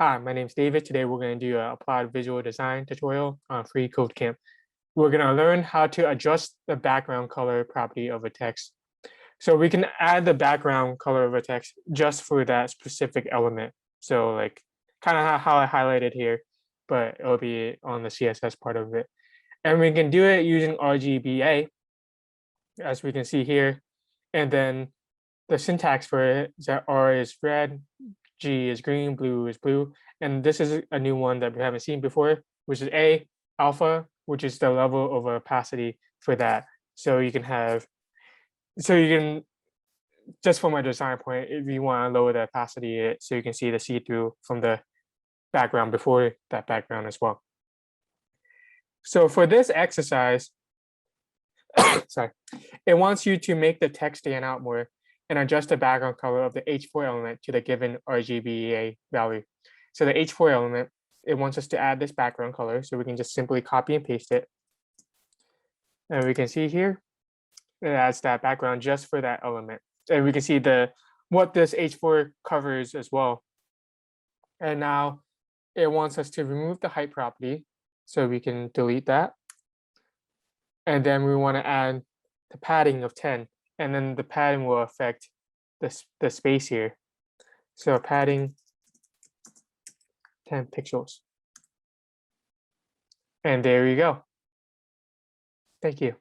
Hi, my name is David. Today we're going to do an applied visual design tutorial on freeCodeCamp. We're going to learn how to adjust the background color property of a text. So we can add the background color of a text just for that specific element. So like kind of how I highlighted here, but it'll be on the CSS part of it. And we can do it using RGBA, as we can see here. And then the syntax for it is that R is red, G is green, blue is blue. And this is a new one that we haven't seen before, which is A, alpha, which is the level of opacity for that. So you can just from my design point, if you want to lower the opacity so you can see the see-through from the background before that background as well. So for this exercise, sorry, it wants you to make the text stand out more and adjust the background color of the H4 element to the given RGBA value. So the H4 element, it wants us to add this background color, so we can just simply copy and paste it. And we can see here, it adds that background just for that element. And we can see what this H4 covers as well. And now it wants us to remove the height property, so we can delete that. And then we want to add the padding of 10, and then the padding will affect the space here. So padding 10 pixels. And there you go. Thank you.